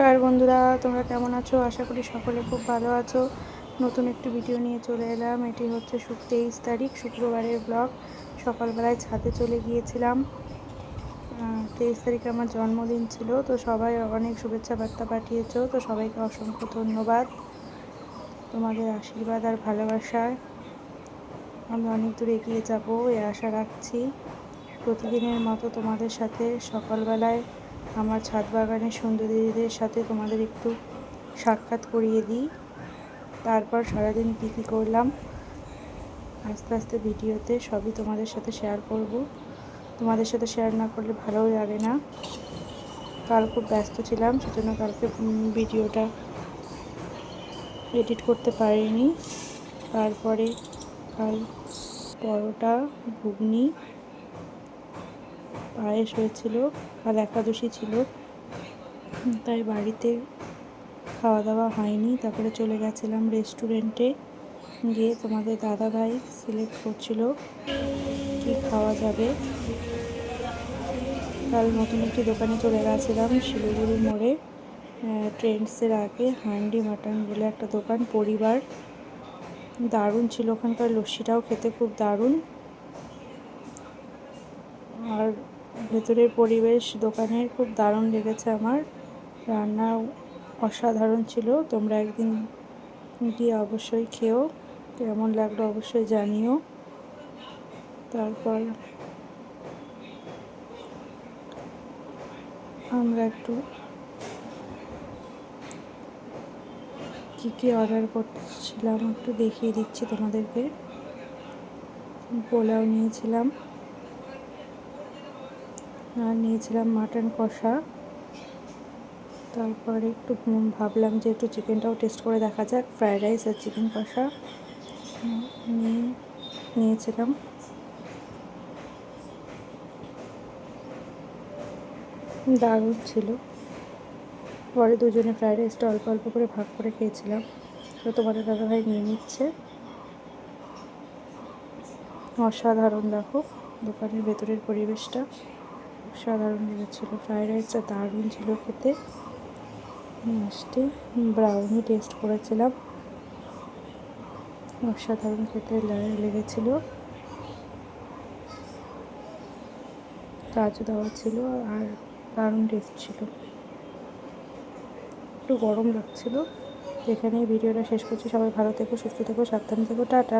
নমস্কার বন্ধুরা, তোমরা কেমন আছো? আশা করি সকলে খুব ভালো আছো। নতুন একটি ভিডিও নিয়ে চলে এলাম। এটি হচ্ছে 23 তারিখ শুক্রবারের ব্লগ। সকালবেলায় ছাদে চলে গিয়েছিলাম। 23 তারিখে আমার জন্মদিন ছিল, তো সবাই অনেক শুভেচ্ছা বার্তা পাঠিয়েছো, তো সবাইকে অসংখ্য ধন্যবাদ। তোমাদের আশীর্বাদ আর ভালোবাসায় আমি অনেক দূর এগিয়ে যাব এই আশা রাখছি। প্রতিদিনের মতো তোমাদের সাথে সকালবেলায় আমার ছাদ বাগানের সুন্দরীদের সাথে তোমাদের একটু সাক্ষাৎ করিয়ে দিই। তারপর সারাদিন কী কী করলাম আস্তে আস্তে ভিডিওতে সবই তোমাদের সাথে শেয়ার করব। তোমাদের সাথে শেয়ার না করলে ভালোও লাগে না। কাল খুব ব্যস্ত ছিলাম, সেজন্য কালকে ভিডিওটা এডিট করতে পারিনি। তারপরে কাল পরোটা, ঘুগনি, পায়েস হয়েছিল। কাল একাদশী ছিল, তাই বাড়িতে খাওয়া দাওয়া হয়নি। তারপরে চলে গেছিলাম রেস্টুরেন্টে, গিয়ে তোমাদের দাদাভাই সিলেক্ট করছিল কি খাওয়া যাবে। কাল নতুন একটি দোকানে চলে গেছিলাম শিলিগুড়ি মোড়ে, ট্রেন্ডসের আগে হান্ডি মাটন বলে একটা দোকান, পরিবার। দারুণ ছিল, ওখানকার লস্যিটাও খেতে খুব দারুণ। আর ভেতরের পরিবেশ দোকানের খুব দারুণ লেগেছে আমার। রান্না অসাধারণ ছিল। তোমরা একদিন গিয়ে অবশ্যই খেও, কেমন লাগলো অবশ্যই জানিও। তারপর আমরা একটু কী অর্ডার করছিলাম একটু দেখিয়ে দিচ্ছি তোমাদেরকে। পোলাও নিয়েছিলাম, আর নিয়েছিলাম মাটন কষা। তারপরে একটু ভাবলাম যে একটু চিকেনটাও টেস্ট করে দেখা যাক। ফ্রায়েড রাইস আর চিকেন কষা নিয়েছিলাম। দারুণ ছিল। পরে দুজনে ফ্রায়েড রাইসটা অল্প অল্প করে ভাগ করে খেয়েছিলাম। তো তোমাদের দাদাভাই নিয়ে নিচ্ছে। অসাধারণ, দেখো দোকানের ভেতরের পরিবেশটা অসাধারণ লেগেছিলো। ফ্রায়েড রাইসটা দারুণ ছিল খেতে। লাস্টে ব্রাউনি টেস্ট করেছিলাম, অসাধারণ খেতে লেগেছিলো। কাজু দেওয়া ছিল আর দারুণ টেস্ট ছিল। একটু গরম লাগছিল। এখানেই ভিডিওটা শেষ করছি। সবাই ভালো থেকো, সুস্থ থেকো, সাবধানে থেকো, টাটা।